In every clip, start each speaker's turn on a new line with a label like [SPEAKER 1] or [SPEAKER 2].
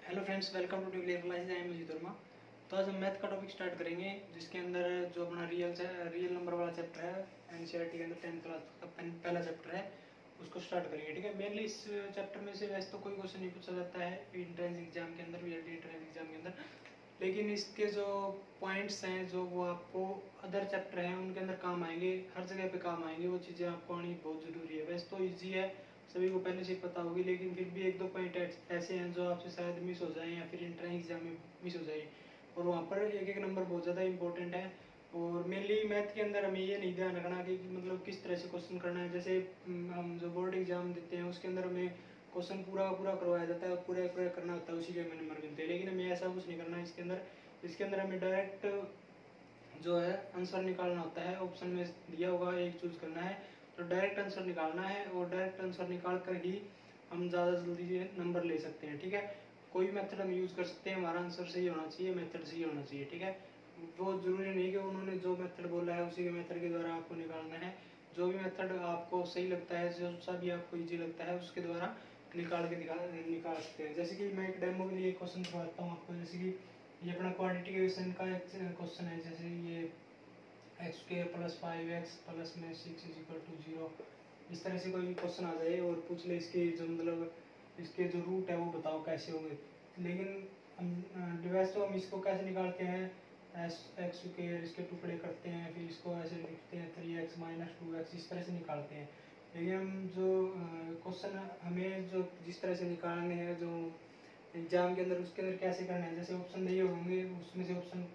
[SPEAKER 1] Hello friends, welcome to new classes. I am Ajit Verma. तो आज हम मैथ का टॉपिक स्टार्ट करेंगे, जिसके अंदर जो अपना रियल नंबर वाला चैप्टर है एनसीईआरटी के अंदर 10th क्लास का पहला चैप्टर है, उसको स्टार्ट करेंगे। ठीक है, मेनली इस चैप्टर में से वैसे तो कोई क्वेश्चन नहीं पूछा जाता है इंट्रेंस एग्जाम के अंदर, वीआईटी एंट्रेंस एग्जाम के अंदर, लेकिन इसके जो पॉइंट्स हैं जो वो आपको अदर चैप्टर हैं उनके अंदर काम आएंगे, हर जगह पे काम आएंगे। वो चीज़ें आपको आनी बहुत ज़रूरी है। वैसे तो ईजी है, सभी को पहले से ही पता होगी, लेकिन फिर भी एक दो पॉइंट ऐसे हैं जो आपसे शायद मिस हो जाए या फिर इंट्रेंस एग्जाम में मिस हो जाए, और वहाँ पर एक एक नंबर बहुत ज़्यादा इंपॉर्टेंट है। और मेनली मैथ के अंदर हमें ये नहीं ध्यान रखना कि मतलब किस तरह से क्वेश्चन करना है। जैसे हम जो बोर्ड एग्जाम देते हैं उसके अंदर हमें क्वेश्चन पूरा पूरा करवाया जाता है, पूरा पूरा करना होता है, उसी के हमें नंबर मिलते हैं, लेकिन हमें ऐसा कुछ नहीं करना है इसके अंदर हमें डायरेक्ट जो है आंसर निकालना होता है। ऑप्शन में दिया होगा, एक चूज करना है, तो डायरेक्ट आंसर निकालना है, और डायरेक्ट आंसर निकाल कर ही हम ज़्यादा जल्दी नंबर ले सकते हैं। ठीक है, कोई मेथड हम यूज़ कर सकते हैं, हमारा आंसर सही होना चाहिए, मेथड सही होना चाहिए। ठीक है, वो जरूरी नहीं कि उन्होंने जो मेथड बोला है उसी के मेथड के द्वारा आपको निकालना है। जो भी मेथड आपको सही लगता है, जो सा भी आपको इजी लगता है, उसके द्वारा निकाल निकाल सकते हैं। जैसे कि मैं एक डेमो के लिए क्वेश्चन करवाता हूँ आपको। जैसे कि ये अपना क्वांटिटिकेशन का एक क्वेश्चन है। जैसे ये x square plus 5x plus में 6 इज इक्वल टू 0, इस तरह से कोई भी क्वेश्चन आ जाए और पूछ ले इसके जो मतलब इसके जो रूट है वो बताओ कैसे होंगे। लेकिन हम डिवाइस तो हम इसको कैसे निकालते हैं, एक्स स्क्र इसके टुकड़े करते हैं, फिर इसको ऐसे लिखते हैं 3x माइनस 2x, इस तरह से निकालते हैं। लेकिन हम जो क्वेश्चन हमें जो जिस तरह से निकालने हैं जो एग्जाम के अंदर, उसके अंदर कैसे करना है, जैसे ऑप्शन दिए होंगे उसमें से ऑप्शन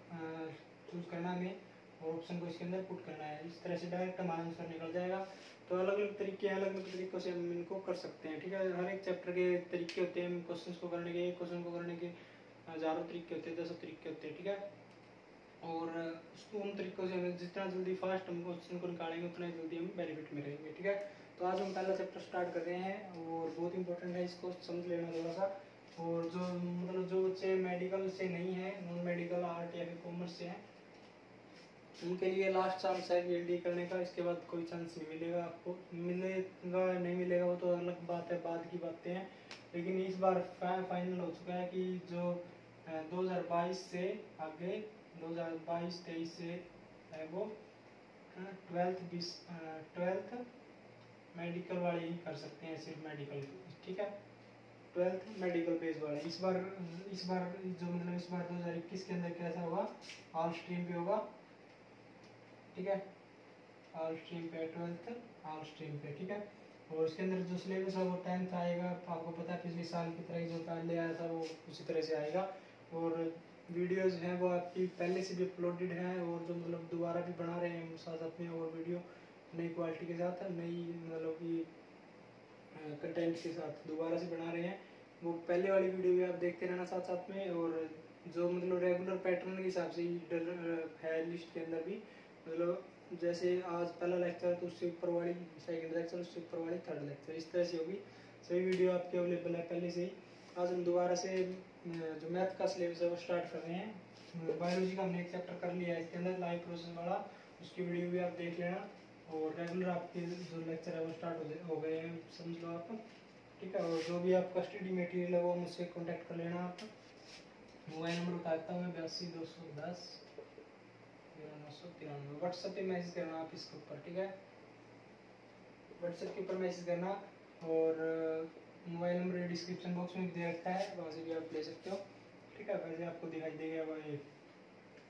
[SPEAKER 1] चूज करना हमें, और ऑप्शन को इसके अंदर पुट करना है। इस तरह से डायरेक्ट हमारा आंसर निकल जाएगा। तो अलग अलग तरीके हैं, अलग अलग तरीकों से हम इनको कर सकते हैं। ठीक है, हर एक चैप्टर के तरीके होते हैं क्वेश्चन को करने के, एक क्वेश्चन को करने के हजारों तरीके होते हैं, 10 तरीके होते हैं। ठीक है, और उसको उन तरीकों से हमें जितना जल्दी फास्ट हम क्वेश्चन को निकालेंगे उतना ही जल्दी हम बेनिफिट में रहेंगे। ठीक है, तो आज हम पहला चैप्टर स्टार्ट कर रहे हैं और बहुत इंपॉर्टेंट है, इसको समझ लेना थोड़ा सा। और जो मतलब जो बच्चे मेडिकल से नहीं है, नॉन मेडिकल आर्ट या फिर कॉमर्स से हैं, उनके लिए लास्ट चांस है बीएलडी करने का। इसके बाद कोई चांस नहीं मिलेगा आपको, मिलेगा नहीं मिलेगा वो तो अलग बात है, बाद की बातें हैं। लेकिन इस बार फाइनल हो चुका है कि जो 2022 से आगे 2022-23 से है वो 12th मेडिकल वाले ही कर सकते हैं, सिर्फ मेडिकल। ठीक है, 12th मेडिकल बेस वाले। इस बार जो मतलब इस बार 2021 के अंदर कैसा होगा, ऑल स्ट्रीम पे होगा। ठीक है, ऑल स्ट्रीम पे 12th ऑल स्ट्रीम पे। ठीक है, और उसके अंदर जो सिलेबस है वो 10th आएगा। आपको पता है पिछले साल की तरह जो पहले आया था वो उसी तरह से आएगा। और वीडियोस हैं वो आपकी पहले से भी अपलोडेड हैं, और जो मतलब दोबारा भी बना रहे हैं हम साथ साथ में, और वीडियो नई क्वालिटी के साथ, नई मतलब कि कंटेंट के साथ दोबारा से बना रहे हैं। वो पहले वाली वीडियो भी आप देखते रहना साथ साथ में, और जो मतलब रेगुलर पैटर्न के हिसाब से है लिस्ट के अंदर भी, मतलब जैसे आज पहला लेक्चर तो उससे ऊपर वाली सेकंड लेक्चर, उससे ऊपर वाली थर्ड लेक्चर, इस तरह से होगी। सभी वीडियो आपके अवेलेबल है पहले से ही। आज हम दोबारा से जो मैथ का सिलेबस है वो स्टार्ट कर रहे हैं। बायोलॉजी का हमने एक चैप्टर कर लिया है इसके अंदर, लाइव प्रोसेस वाला, उसकी वीडियो भी आप देख लेना। और रेगुलर आपके जो लेक्चर है वो स्टार्ट हो गए हैं, समझ लो आप। ठीक है, और जो भी आपका स्टडी मटेरियल है वो मुझसे कॉन्टैक्ट कर लेना आप। मोबाइल नंबर बताता हूँ मैं, 82 210 993। व्हाट्सएप पे मैसेज करना आप इसके ऊपर। ठीक है, व्हाट्सएप के ऊपर मैसेज करना, और मोबाइल नंबर डिस्क्रिप्शन बॉक्स में भी दे रखा है, वहाँ से भी आप ले सकते हो। ठीक है, वैसे आपको दिखाई देगा ये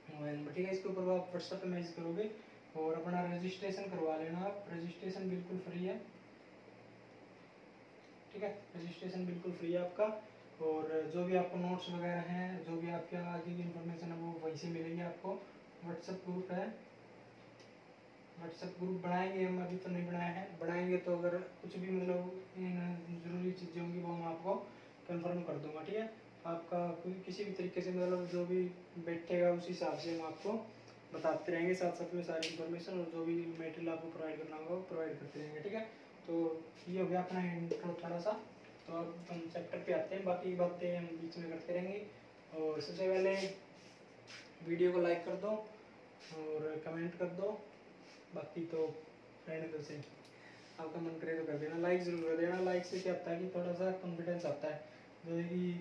[SPEAKER 1] मोबाइल नंबर। ठीक है, इसके ऊपर आप व्हाट्सएप पे मैसेज करोगे और अपना रजिस्ट्रेशन करवा लेना आप। रजिस्ट्रेशन बिल्कुल फ्री है। ठीक है, रजिस्ट्रेशन बिल्कुल फ्री है आपका। और जो भी आपको नोट्स वगैरह हैं, जो भी आपके आगे की इन्फॉर्मेशन है वो वहीं से मिलेगी आपको। व्हाट्सएप ग्रुप है, व्हाट्सएप ग्रुप बनाएंगे हम, अभी तो नहीं बनाया है, बनाएंगे तो अगर कुछ भी मतलब ज़रूरी चीज़ें होंगी वो मैं आपको कंफर्म कर दूंगा। ठीक है, आपका कोई किसी भी तरीके से मतलब जो भी बैठेगा उस हिसाब से हम आपको बताते रहेंगे साथ साथ में सारी इन्फॉर्मेशन, और जो भी मटेरियल आपको प्रोवाइड करना होगा वो प्रोवाइड करते रहेंगे। ठीक है, तो ये हो गया अपना इंट्रो थोड़ा सा। तो अब हम चैप्टर पे आते हैं, बाकी बातें हम बीच में करते रहेंगे। और सबसे पहले वीडियो को लाइक कर दो और कमेंट कर दो, बाकी तो रहने दो से, आपका मन करे तो कर देना, लाइक जरूर कर देना। लाइक से क्या होता है कि थोड़ा सा कॉन्फिडेंस आता है, जैसे कि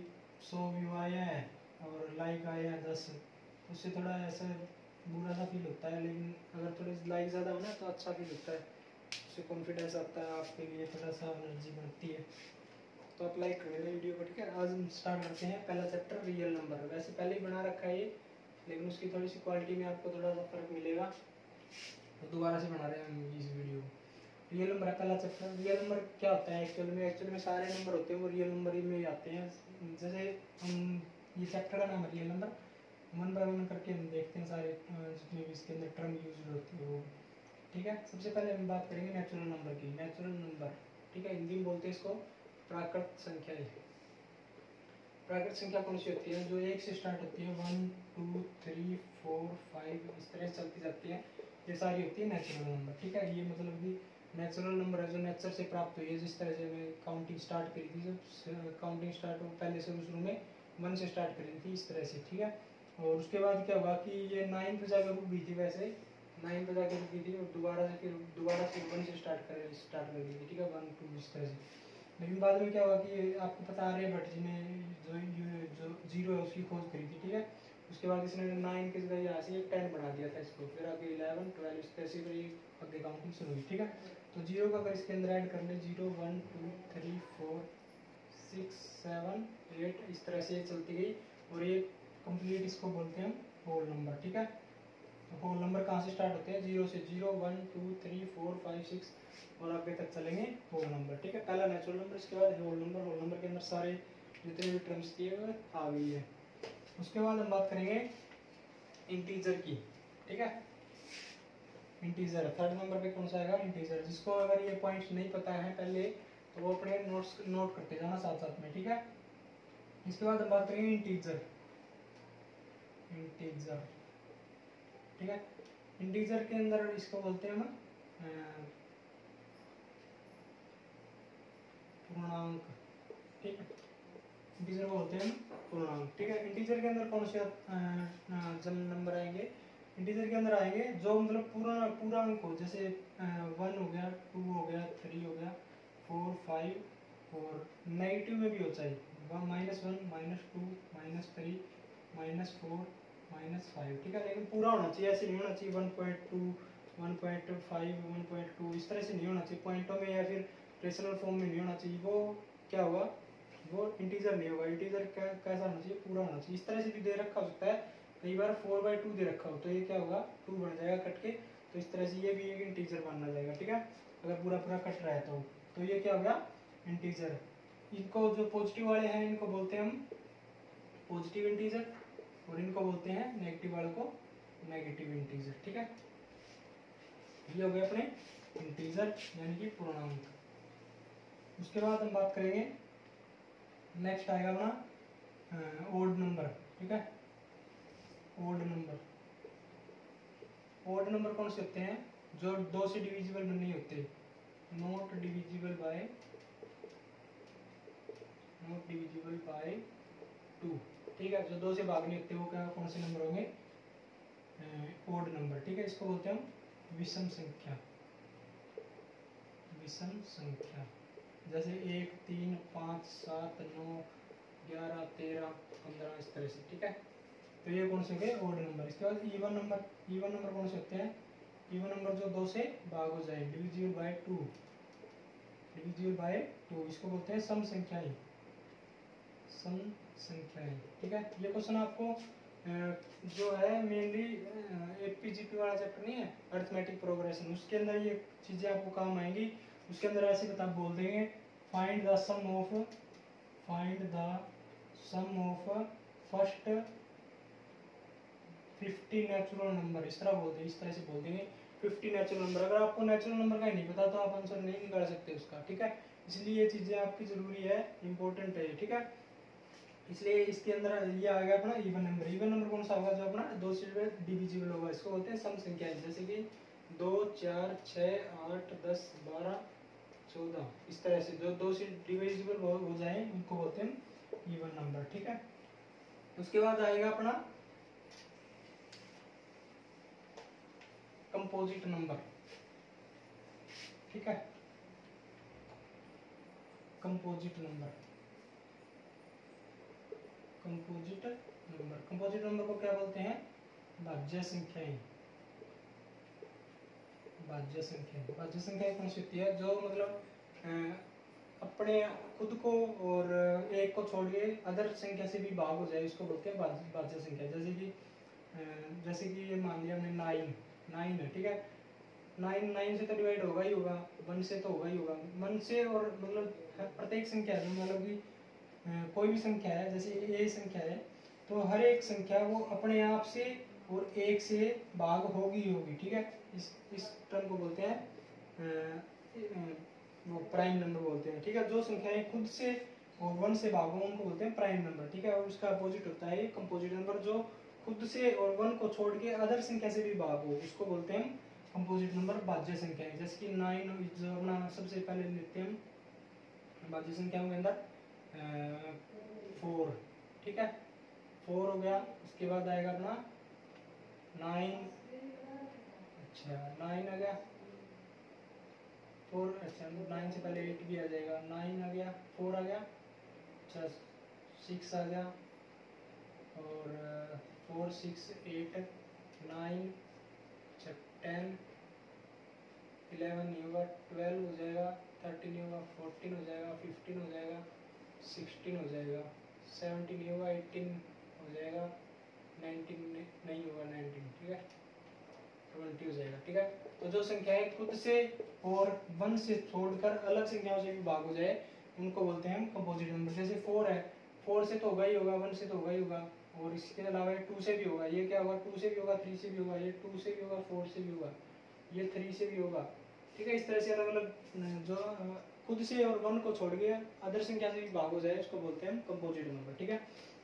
[SPEAKER 1] 100 व्यू आए हैं और लाइक आए हैं 10, तो उससे थोड़ा ऐसा बुरा सा फील होता है, लेकिन अगर थोड़े लाइक ज़्यादा हो ना तो अच्छा फील होता है, उससे कॉन्फिडेंस आता है, आपके लिए थोड़ा सा एनर्जी बढ़ती है। तो आप लाइक कर लेना वीडियो को, ठीक है। आज हम स्टार्ट करते हैं पहला चैप्टर रियल नंबर। वैसे पहले ही बना रखा है ये, लेकिन उसकी थोड़ी सी क्वालिटी में आपको थोड़ा सा फर्क मिलेगा, तो दोबारा से बना रहे हैं हम इस वीडियो को। रियल नंबर है पहला चैप्टर। रियल नंबर क्या होता है एक्चुअल में सारे नंबर होते हैं वो रियल नंबर ही में आते हैं। जैसे हम ये चैप्टर का नाम है real number, one by one करके हम देखते हैं सारे जितने भी इसके अंदर टर्म यूज होते हैं वो, ठीक है। सबसे पहले हम बात करेंगे नेचुरल नंबर की। नेचुरल नंबर, ठीक है, हिंदी में बोलते हैं इसको प्राकृत संख्या। प्राकृत संख्या कौन सी होती है? जो एक से स्टार्ट होती है, 1 2 3 4 5 इस तरह चलती जाती है, ये सारी होती है नेचुरल नंबर, ठीक है। ये मतलब कि नेचुरल नंबर है जो नेचर से प्राप्त हुई है। जिस तरह से मैं काउंटिंग स्टार्ट करी थी, जब काउंटिंग स्टार्ट पहले शुरू में 1 से स्टार्ट करी थी, इस तरह से, ठीक है। और उसके बाद क्या हुआ कि ये 9 पे जाकर रुक गई थी, वैसे 9 पे जाकर रुक गई थी, और दोबारा से 1 से स्टार्ट कर दी थी, ठीक है, 1 2 इस तरह से। लेकिन बाद में क्या हुआ कि आपको पता आ रहा है, भट्ट जी ने जो जीरो है उसकी खोज करी थी, ठीक है। उसके बाद इसने 9 के जगह यहाँ से 10 बना दिया था इसको, फिर आगे 11 12 इस तरह से फिर ये आगे काउंटिंग शुरू हुई, ठीक है। तो जीरो का अगर इसके अंदर ऐड कर ले, 0 1 2 3 4 6 7 8 इस तरह से ये चलती गई, और ये कंप्लीट इसको बोलते हैं हम होल नंबर, ठीक है। तो होल नंबर कहाँ से स्टार्ट होते हैं? 0 से, 0 1 2 3 4 5 6 और आगे तक चलेंगे होल नंबर, ठीक है। पहला नेचुरल नंबर, इसके बाद होल नंबर। होल नंबर के अंदर सारे जितने भी टर्म्स दिए हुए आ गई है। उसके बाद हम बात करेंगे इंटीजर की, ठीक है। इंटीजर थर्ड नंबर पे कौन सा आएगा? इंटीजर। जिसको अगर ये पॉइंट्स नहीं पता है पहले, तो वो अपने नोट्स नोट करते जाना साथ साथ में, ठीक है। इसके बाद हम बात करेंगे इंटीजर। इंटीजर, ठीक है। इंटीजर के अंदर इसको बोलते हैं हम पूर्णांक, ठीक है। इंटीजर को बोलते हैं हम पूर्णांक, ठीक है। इंटीजर के अंदर कौन से जब नंबर आएंगे? इंटीजर के अंदर आएंगे जो मतलब पूरा अंक हो, जैसे 1 हो गया, 2 हो गया, 3 हो गया, 4 5 और नेगेटिव में भी हो चाहिए, -1 -2 -3 -4 -5, ठीक है। लेकिन पूरा होना चाहिए, ऐसे नहीं होना चाहिए 1.2 1.5 1.2 इस तरह से नहीं होना चाहिए पॉइंटों में, या फिर रेशनल फॉर्म में नहीं होना चाहिए। वो क्या होगा? वो इंटीजर नहीं होगा। इंटीजर कैसा होना चाहिए? पूरा होना चाहिए। इस तरह से भी दे रखा हो सकता है, कई बार 4/2 दे रखा हो, तो ये क्या होगा? 2 बन जाएगा कट के, तो इस तरह से ये भी एक इंटीजर माना जाएगा, ठीक है। अगर पूरा पूरा कट रहा है तो ये क्या होगा? इंटीजर। इनको जो पॉजिटिव वाले हैं इनको बोलते हैं हम पॉजिटिव इंटीजर, और इनको बोलते हैं नेगेटिव वालों को नेगेटिव इंटीजर, ठीक है। ये हो गए अपने इंटीजर यानी कि पूर्णांक। उसके बाद हम बात करेंगे, नेक्स्ट आएगा अपना ओड नंबर, ठीक है। ओड नंबर, ओड नंबर कौन से होते हैं? जो 2 से डिविजिबल नहीं होते, नॉट डिविजिबल बाय 2, ठीक है। जो 2 से भाग नहीं होते वो क्या कौन से नंबर होंगे? ओड नंबर, ठीक है। इसको बोलते हैं हम विषम संख्या। विषम संख्या जैसे 1 3 5 7 9 11 13 15 इस तरह से, ठीक है। तो ये कौन से हो गए? Odd number. इसके बाद इवन नंबर। इवन नंबर कौन से होते हैं? इवन नंबर जो 2 से भाग हो जाए, डिविजिबल बाय 2, डिविजिबल बाय 2, इसको बोलते हैं सम संख्याएं। सम संख्याएं, ठीक है। ये क्वेश्चन आपको जो है मेनली एपीजीपी वाला चैप्टर नहीं है, अरिथमेटिक प्रोग्रेशन, उसके अंदर ये चीजें आपको काम आएंगी। उसके अंदर ऐसे बता बोल देंगे, find the sum of first 50 natural number, इस तरह बोलते हैं, इस तरह से बोल देंगे 50 नेचुरल नंबर। अगर आपको नेचुरल नंबर का ही नहीं पता तो आप आंसर नहीं निकाल सकते उसका, ठीक है। इसलिए ये चीजें आपकी जरूरी है, इंपॉर्टेंट है, ठीक है। इसलिए इसके अंदर ये आ गया अपना इवन नंबर। इवन नंबर कौन सा होगा? जो अपना 2 से डिविजिबल होगा, इसको बोलते हैं सम संख्या। जैसे कि 2 4 6 8 10 12 14 इस तरह से जो 2 से डिविजिबल हो जाए उनको बोलते हैं इवन नंबर, ठीक है। उसके बाद आएगा अपना कंपोजिट नंबर, ठीक है। Composite number, composite number. Composite number को क्या बोलते हैं? भाज्य संख्याएं। भाज्य संख्याएं, भाज्य संख्याएं कौन सी होती है? जो मतलब अपने खुद को और एक को छोड़ के अदर संख्या से भी भाग हो जाए, इसको बोलते हैं भाज्य संख्या। जैसे कि ये मान लिया हमने 9 है, ठीक है। 9 से तो डिवाइड होगा ही होगा, 1 से तो होगा ही होगा। 1 से और मतलब प्रत्येक संख्या है, मतलब कि कोई भी संख्या है, जैसे ये संख्या है, तो हर एक संख्या वो अपने आप से और एक से भाग होगी ही होगी, ठीक है। इस टर्म को बोलते हैं वो प्राइम नंबर बोलते हैं, ठीक है। जो संख्याएं खुद से और 1 से भाग हो उनको बोलते हैं प्राइम नंबर, ठीक है। और उसका अपोजिट होता है कंपोजिट नंबर, जो खुद से और 1 को छोड़ के अदर संख्या से भी भाग हो, उसको बोलते हैं कंपोजिट नंबर, भाज्य संख्याएं। जैसे कि 9 जो अपना सबसे पहले लेते हैं भाज्य संख्याओं के अंदर 4, ठीक है। 4 हो गया, उसके बाद आएगा अपना 9, अच्छा 9 आ गया, 4, अच्छा 9 से पहले 8 भी आ जाएगा, 9 आ गया, 4 आ गया, अच्छा 6 आ गया, और 4 6 8 9, अच्छा 10 11 नहीं होगा, 12 हो जाएगा, 13 नहीं होगा, 14 हो जाएगा, 15 हो जाएगा, 16 हो जाएगा, 17 नहीं होगा, 18 हो जाएगा, 19 नहीं होगा, 19, ठीक है, 20 हो जाएगा, ठीक है। तो जो संख्याएं खुद से और 1 से छोड़कर अलग संख्याओं से भी भाग हो जाए, उनको बोलते हैं हम कंपोजिट नंबर। जैसे 4 है, 4 से तो होगा ही होगा, 1 से तो होगा ही होगा, और इसके अलावा 2 से भी होगा, ये क्या होगा, 2 से भी होगा, 3 से भी होगा, ये 2 से भी होगा, 4 से भी होगा, ये 3 से भी होगा, ठीक है। इस तरह से अलग अलग जो खुद से और 1 को छोड़ के अदर संख्या से भी भाग हो जाए, इसको बोलते हैं कंपोजिट नंबर, ठीक है।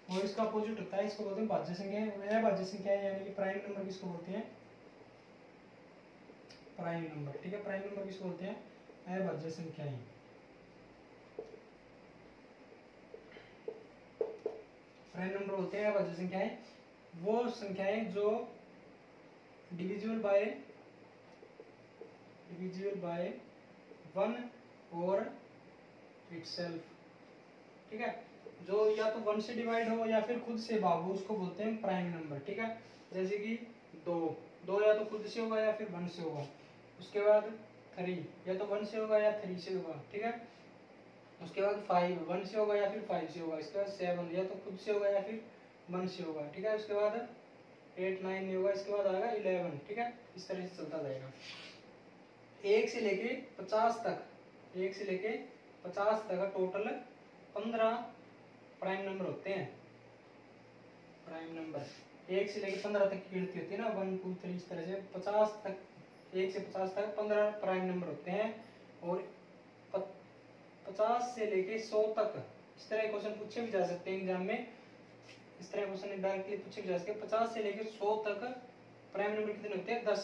[SPEAKER 1] और इसका अपोजिट होता है, इसको बोलते हैं भाज्य संख्या। भाज्य संख्या यानी कि प्राइम नंबर किसको बोलते हैं? प्राइम नंबर, ठीक है। प्राइम नंबर किसको बोलते हैं? अभाज्य संख्याएं। प्राइम नंबर बोलते हैं अभाज्य संख्याएं वो संख्याएं जो डिविजिबल बाय 1 और इटसेल्फ, ठीक है। जो या तो 1 से डिवाइड हो या फिर खुद से भाग हो, उसको बोलते हैं प्राइम नंबर, ठीक है। जैसे कि 2 या तो खुद से होगा या फिर 1 से होगा। उसके बाद 3 या तो 1 से होगा या 3 से होगा, ठीक है। उसके बाद 5 1 से होगा या फिर 5 से होगा। इसके बाद 7 या तो खुद से होगा या फिर 1 से होगा, ठीक है। उसके बाद 8 9 नहीं होगा, इसके बाद आएगा 11, ठीक है। इस तरह से चलता जाएगा 1 से लेके 50 तक। 1 से लेके 50 तक टोटल 15 प्राइम नंबर होते हैं। प्राइम नंबर 1 से लेके 15 तक की गिनती होती है ना, 1 2 3 इस तरह से 50 तक, 1 से 50 तक 15 प्राइम नंबर होते हैं। और 50 से लेके 100 तक इस तरह क्वेश्चन पूछे भी जा सकते हैं एग्जाम में। इस तरह क्वेश्चन डायरेक्टली पूछे भी जा सकते हैं। 50 से लेके 100 तक प्राइम नंबर कितने होते हैं? 10,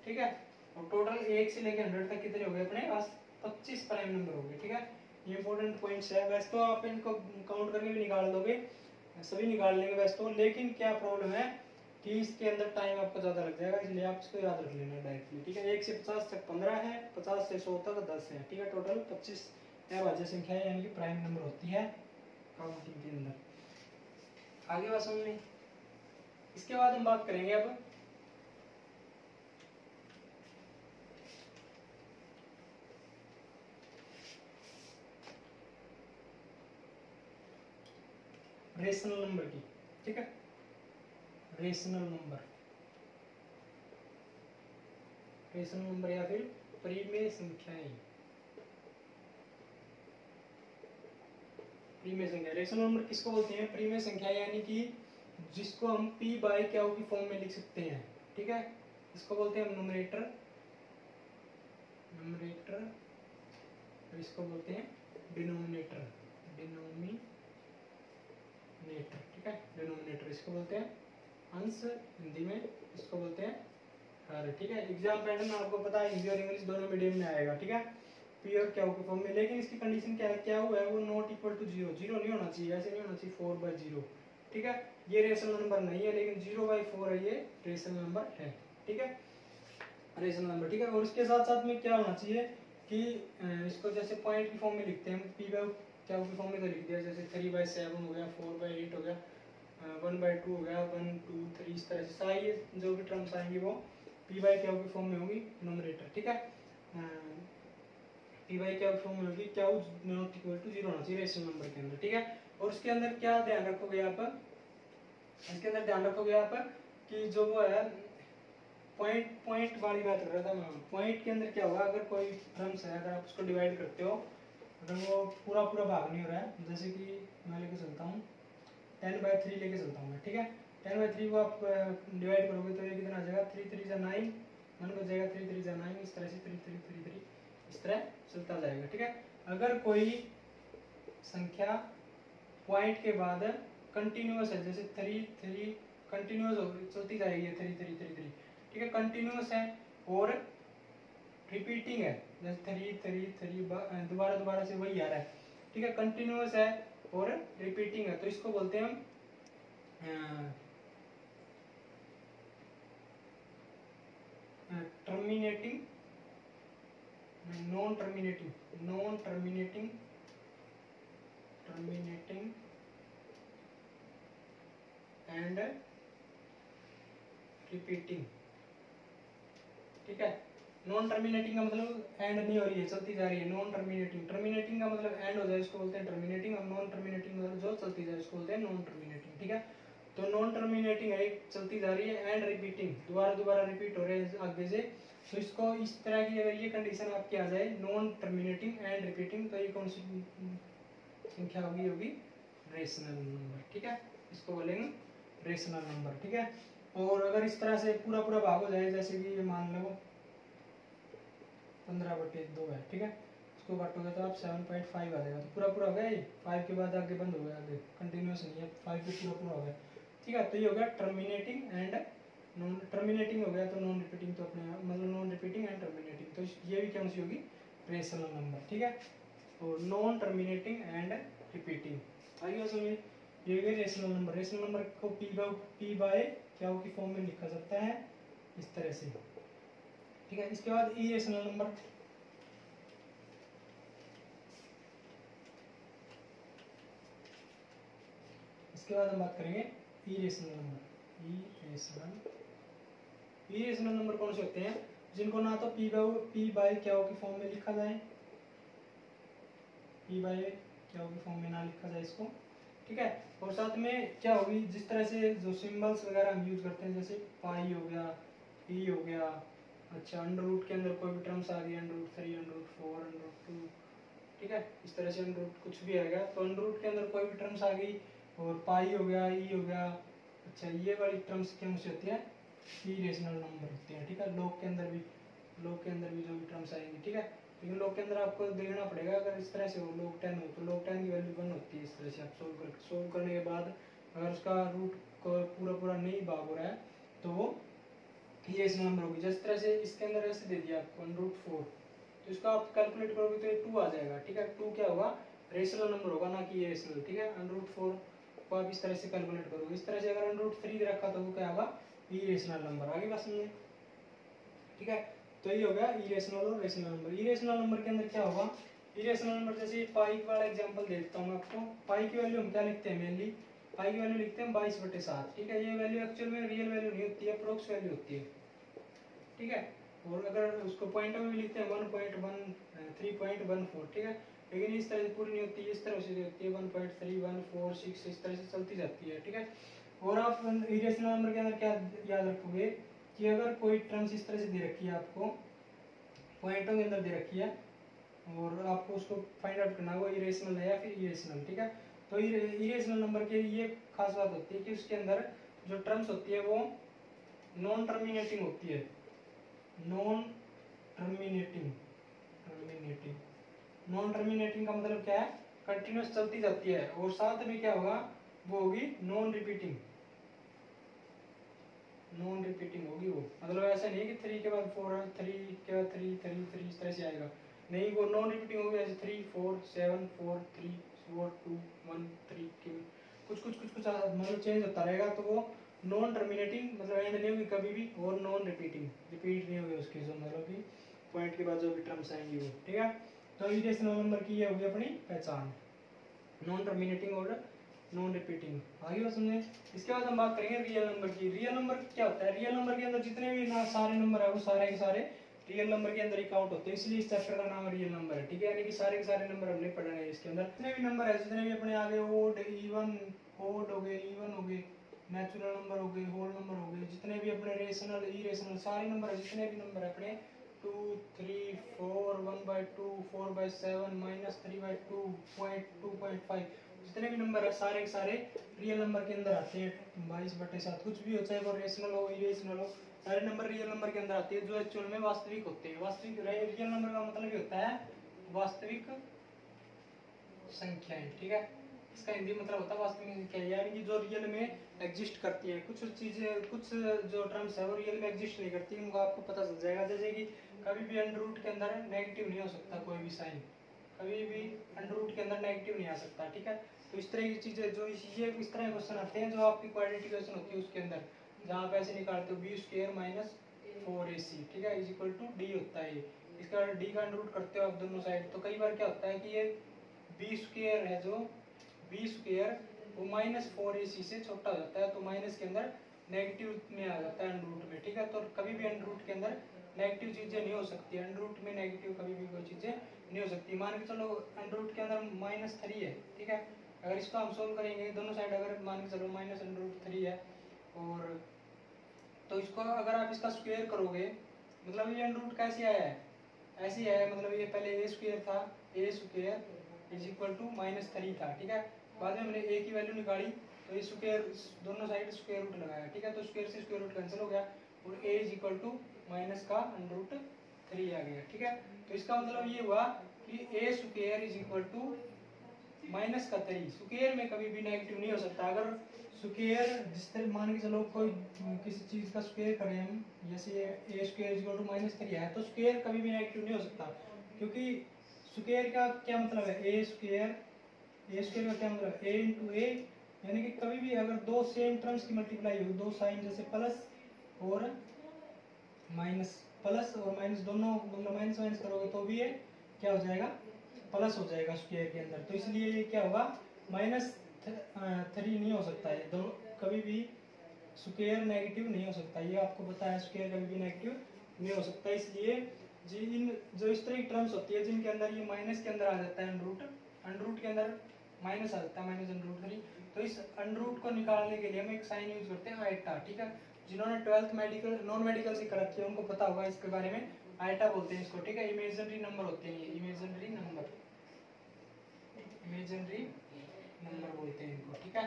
[SPEAKER 1] ठीक है। और टोटल 1 से लेके 100 तक कितने हो गए अपने पास? 25 प्राइम नंबर हो गए, ठीक है। ये इंपॉर्टेंट पॉइंट्स है। वैसे तो आप इनको काउंट करके भी निकाल दोगे, सभी निकाल लेंगे वैसे तो, लेकिन क्या प्रॉब्लम है कि इसके अंदर टाइम आपको ज्यादा लग जाएगा, इसलिए आप इसको याद रख लेना डायरेक्टली, ठीक है। 1 से 50 तक 15 है, 50 से 100 तक 10 है, ठीक है। टोटल 25 अभाज्य संख्या है, यानी कि प्राइम नंबर होती है काउंटिंग के अंदर। आगे बात समझ में। इसके बाद हम बात करेंगे अब रेशनल नंबर की, ठीक है। रेशनल नंबर, रेशनल नंबर या फिर परिमेय संख्याएं। परिमेय संख्या, रेशनल नंबर किसको बोलते हैं? परिमेय संख्या, यानी कि जिसको हम p बाई क्यू की फॉर्म में लिख सकते हैं, ठीक है। इसको बोलते हैं न्यूमरेटर, इसको बोलते हैं डिनोमिनेटर, ठीक है। डिनोमिनेटर इसको बोलते हैं अंश, हिंदी में इसको बोलते हैं हर, ठीक है। एग्जाम पैटर्न आपको पता है, हिंदी और इंग्लिश दोनों मीडियम में आएगा, ठीक है। पी और क्यू के फॉर्म में, लेकिन इसकी कंडीशन क्या है? क्या हुआ है वो नॉट इक्वल टू 0, 0 नहीं होना चाहिए, ऐसे नहीं होना चाहिए 4/0, ठीक है। ये रेशनल नंबर नहीं है, लेकिन 0/4 है, ये रेशनल नंबर है, ठीक है। रेशनल नंबर, ठीक है। और उसके साथ साथ में क्या होना चाहिए कि इसको जैसे पॉइंट की फॉर्म में लिखते हैं, पी बाई क्यू की फॉर्म में तो लिख दिया, जैसे 3/7 हो गया, 4/8 हो गया, 1/2 हो गया, 1 2 3, इस तरह से सारी जो भी टर्म्स आएंगी वो पी बाई क्यू की फॉर्म में होगी नोमरेटर, ठीक है। पी बाई क्यू की फॉर्म में होगी, क्यू नॉट इक्वल टू 0 होना चाहिए रेशनल नंबर के अंदर, ठीक है। और उसके अंदर क्या ध्यान रखोगे आप, इसके अंदर ध्यान रखोगे आप कि जो वो है पॉइंट पॉइंट वाली बात कर रहा था मैं, पॉइंट के अंदर क्या होगा, अगर कोई टर्म्स है, अगर आप उसको डिवाइड करते हो, अगर वो पूरा पूरा भाग नहीं हो रहा है, जैसे कि मैं लेके चलता हूँ 10/3 लेके चलता हूँ मैं, ठीक है। 10/3 को आप डिवाइड करोगे तो ये कितना आ जाएगा, 3 3 9, 1 बच जाएगा, 3 3 9, इस तरह से 3 3 3 3 इस तरह चलता जाएगा, ठीक है। अगर कोई संख्या पॉइंट के बाद कंटिन्यूअस है, जैसे 3 3 कंटिन्यूअस चलती जाएगी 3 3 3 3, ठीक है, कंटिन्यूअस है और रिपीटिंग है, जैसे 3 3 3 दोबारा दोबारा से वही आ रहा है, ठीक है, कंटिन्यूअस है और रिपीटिंग है, तो इसको बोलते हैं हम terminating, non terminating, non terminating, terminating and repeating, ठीक है। नॉन टर्मिनेटिंग का मतलब एंड नहीं हो रही है, चलती जा रही है, नॉन टर्मिनेटिंग। टर्मिनेटिंग का मतलब एंड हो जाए इसको बोलते हैं टर्मिनेटिंग, और नॉन टर्मिनेटिंग मतलब जो चलती जाए इसको बोलते हैं नॉन टर्मिनेटिंग, ठीक है। तो नॉन टर्मिनेटिंग है, चलती जा रही है, एंड रिपीटिंग, दोबारा दोबारा रिपीट हो रहे हैं आगे से, तो इसको इस तरह की अगर ये कंडीशन आपकी आ जाए नॉन टर्मिनेटिंग एंड रिपीटिंग, तो ये कौन सी संख्या होगी, होगी रेशनल नंबर, ठीक है, इसको बोलेंगे रेशनल नंबर, ठीक है। और अगर इस तरह से पूरा पूरा भाग हो जाए, जैसे कि ये मान लो 15/2 है, ठीक है, इसको काटोगे तो आप 7.5 आ जाएगा, तो पूरा पूरा हो गया ये, 5 के बाद आगे बंद हो गया, आगे कंटिन्यूस नहीं है, 5 पे पूरा पूरा हो गया, ठीक है। तो ये हो गया टर्मिनेटिंग एंड नॉन टर्मिनेटिंग हो गया, तो नॉन रिपीटिंग तो अपने मतलब नॉन रिपीटिंग एंड टर्मिनेटिंग, तो ये भी कौन सी होगी, रेशनल नंबर, ठीक है। और नॉन टर्मिनेटिंग एंड रिपीटिंग आइए समझिए, ये गए रेशनल नंबर। रेशनल नंबर को पी बाय क्या की फॉर्म में लिखा जाता है इस तरह से, ठीक है। इसके बाद इरेशनल नंबर, इसके बाद हम बात करेंगे इरेशनल नंबर। इरेशनल नंबर कौन से होते हैं, जिनको ना तो पी बाय क्या की फॉर्म में लिखा जाए, पी बाय क्या की फॉर्म में ना लिखा जाए इसको, ठीक है। और साथ में क्या होगी, जिस तरह से जो सिंबल्स वगैरह हम यूज करते हैं, जैसे पाई हो गया, पी हो गया, अच्छा अंडर रूट के अंदर कोई भी टर्म्स आ गई, √3 √4 √2, ठीक है, इस तरह से अंडर रूट कुछ भी आएगा, तो अंडर रूट के अंदर कोई भी टर्म्स आ गई, और पाई हो गया, ई हो गया, अच्छा ये वाली टर्म्स कौन सी होती है, इरेशनल नंबर होती है, ठीक है। लॉग के अंदर भी, लॉग के अंदर भी जो भी टर्म्स आएंगी, ठीक है, लेकिन लॉग के अंदर आपको देखना पड़ेगा, अगर इस तरह से हो log 10 हो तो log 10 की वैल्यू 1 होती है, इस तरह से आप सोल्व करने के बाद अगर उसका रूट पूरा पूरा नहीं भाग हो रहा है तो वो इरेशनल नंबर होगी। जिस तरह से इसके अंदर ऐसे दे दिया आपको √4, तो इसको आप कैलकुलेट करोगे तो ये 2 आ जाएगा, ठीक है। 2 क्या होगा, रेशनल नंबर होगा, ना कि इरेशनल, ठीक है। √4 को आप इस तरह से कैलकुलेट करोगे, इस तरह से अगर √3 रखा तो वो क्या होगा, इरेशनल नंबर। आगे बात समझिए, ठीक है। तो ये हो गया इरेशनल और रेशनल नंबर। इरेशनल नंबर के अंदर क्या होगा, इरेशनल नंबर जैसे पाई वाला एग्जांपल देता हूँ मैं आपको। पाई की वैल्यू हम क्या लिखते हैं, मेनली पाई की वैल्यू लिखते हैं 22/7, ठीक है। ये वैल्यू एक्चुअल में रियल वैल्यू नहीं होती है, अप्रोक्स वैल्यू होती है, ठीक है। और अगर उसको पॉइंट में भी लिखते हैं 1.13.14, ठीक है, लेकिन इस तरह से पूरी नहीं होती है, इस तरह से होती है 1.3146, इस तरह से चलती जाती है, ठीक है। और आप इरेशनल नंबर के अंदर क्या याद रखोगे कि अगर कोई टर्म्स इस तरह से दे रखी है आपको, पॉइंटों के अंदर दे रखी है, और आपको उसको फाइंड आउट करना होगा इरेशनल है या फिर इरेशनल, ठीक है। तो इरेशनल नंबर की ये खास बात होती है कि उसके अंदर जो टर्म्स होती है वो नॉन टर्मिनेटिंग होती है, नॉन टर्मिनेटिंग, नॉन टर्मिनेटिंग का मतलब क्या है, कंटिन्यूस चलती जाती है, और साथ में क्या होगा, वो होगी नॉन रिपीटिंग, नॉन रिपीटिंग होगी वो, मतलब ऐसा नहीं कि 3 के बाद 4 है, 3 के बाद 3 3 3 इस तरह से आएगा, नहीं, वो नॉन रिपीटिंग होगी, ऐसे 3 4 7 4 3 4 2 1 3 2, कुछ कुछ कुछ कुछ मतलब चेंज होता रहेगा, तो वो नॉन टर्मिनेटिंग मतलब एंड नहीं होगी कभी भी, और नॉन रिपीटिंग, रिपीट नहीं होगी उसकी, जो मतलब कि पॉइंट के बाद जो भी टर्म्स आएंगी वो, ठीक है। तो इरेशनल नंबर की ये होगी अपनी पहचान, नॉन टर्मिनेटिंग और नॉन रिपीटिंग। आगे बात समझे। इसके बाद हम बात करेंगे रियल नंबर की। रियल नंबर क्या होता है? रियल नंबर के अंदर जितने भी ना सारे नंबर है वो सारे के सारे रियल नंबर के अंदर ही काउंट होते हैं, इसलिए इस चैप्टर का नाम रियल नंबर है। ठीक है, यानी कि सारे के सारे नंबर हमने पढ़ने हैं इसके अंदर। जितने भी नंबर है, जितने भी अपने आगे ओड इवन, ओड हो गए, इवन हो गए, नेचुरल नंबर हो गए, होल नंबर हो गए, जितने भी अपने रेशनल इरेशनल सारे नंबर है, जितने भी नंबर है अपने 2 3 4 1/2 4/7 -3/2 2.5 जितने भी नंबर है सारे के सारे रियल नंबर के अंदर आते हैं। 22/7 कुछ भी हो, चाहे वो रेशनल हो इरेशनल हो, सारे नंबर रियल नंबर के अंदर आते हैं जो एक्चुअल में वास्तविक होते हैं। वास्तविक रियल नंबर का मतलब ये होता है वास्तविक संख्याएं। ठीक है, इसका हिंदी मतलब होता है वास्तविक संख्या, यानी कि जो रियल में एग्जिस्ट करती हैं। कुछ चीजें, कुछ जो टर्म्स है वो रियल में एग्जिस्ट नहीं करती, उनको आपको पता चल जाएगा। जैसे कि कभी भी अंडर रूट के अंदर नेगेटिव नहीं हो सकता कोई भी साइन, कभी भी अंडर रूट के अंदर नेगेटिव नहीं आ सकता। ठीक है, तो इस तरह की चीजें जो ये इस तरह क्वेश्चन आते हैं जो आपकी क्वाड्रेटिक इक्वेशन होती है उसके अंदर, जहाँ आप ऐसे निकालते हो b² - 4ac, ठीक है, इज इक्वल टू डी होता है ये। इसका डी का अंडर रूट करते हो आप दोनों साइड, तो कई बार क्या होता है कि ये b² है जो b² वो -4ac से छोटा हो जाता है, तो माइनस के अंदर नेगेटिव में आ जाता है अंडर रूट में। ठीक है, तो कभी भी अंडर रूट के अंदर नेगेटिव चीजें नहीं हो सकती, अंडर रूट में नेगेटिव कभी भी कोई चीजें नहीं हो सकती। मान के चलो अंडर रूट के अंदर -3 है, ठीक है, अगर इसको हम सोल्व करेंगे दोनों साइड, अगर मान के चलो -√3 है, और तो इसको अगर आप इसका स्क्वायर करोगे, मतलब ये अंडर रूट कैसे आया है, ऐसे ही आया है, मतलब ये पहले a² था, a² इज इक्वल टू -3 था। ठीक है, बाद में हमने a की वैल्यू निकाली तो ये स्क्वायर, दोनों साइड स्क्वायर रूट लगाया। ठीक है, तो स्क्वायर से स्क्वायर रूट कैंसिल हो गया और a is equal to minus का √3 आ गया। ठीक है, तो इसका मतलब ये हुआ कि a² is equal to -3। Square में कभी भी नेगेटिव नहीं हो सकता। अगर स्क्वायर जिस तरह मान के चलो कोई किसी चीज का स्क्वायर करें हम, जैसे a² इज इक्वल टू -3 है, तो स्क्वायर कभी भी नेगेटिव नहीं हो सकता, क्योंकि स्क्वायर का क्या मतलब है, a² का क्या मतलब है, a इंटू ए, यानी कि कभी भी अगर दो सेम टर्म्स की मल्टीप्लाई हो, दो साइन जैसे प्लस और माइनस, प्लस और माइनस दोनों मतलब माइनस माइनस करोगे तो भी ये क्या हो जाएगा, प्लस हो जाएगा स्क्वायर के अंदर। तो इसलिए ये क्या होगा, -3 नहीं हो सकता है, दोनों कभी भी स्क्वायर नेगेटिव नहीं हो सकता, ये आपको पता है, स्क्वायर कभी भी नेगेटिव नहीं हो सकता। इसलिए इन जो इस तरह की टर्म्स होती है जिनके अंदर ये माइनस के अंदर आ जाता है अंडर रूट के अंदर माइनस आ जाता है -√3, तो इस अंडर रूट को निकालने के लिए हम एक साइन यूज करते हैं आयटा। ठीक है, जिन्होंने 12th मेडिकल नॉन मेडिकल से कर रखी है उनको पता होगा इसके बारे में, आयटा बोलते हैं इसको। ठीक है, इमेजिनरी नंबर होते हैं ये, इमेजिनरी नंबर बोलते हैं इनको। ठीक है,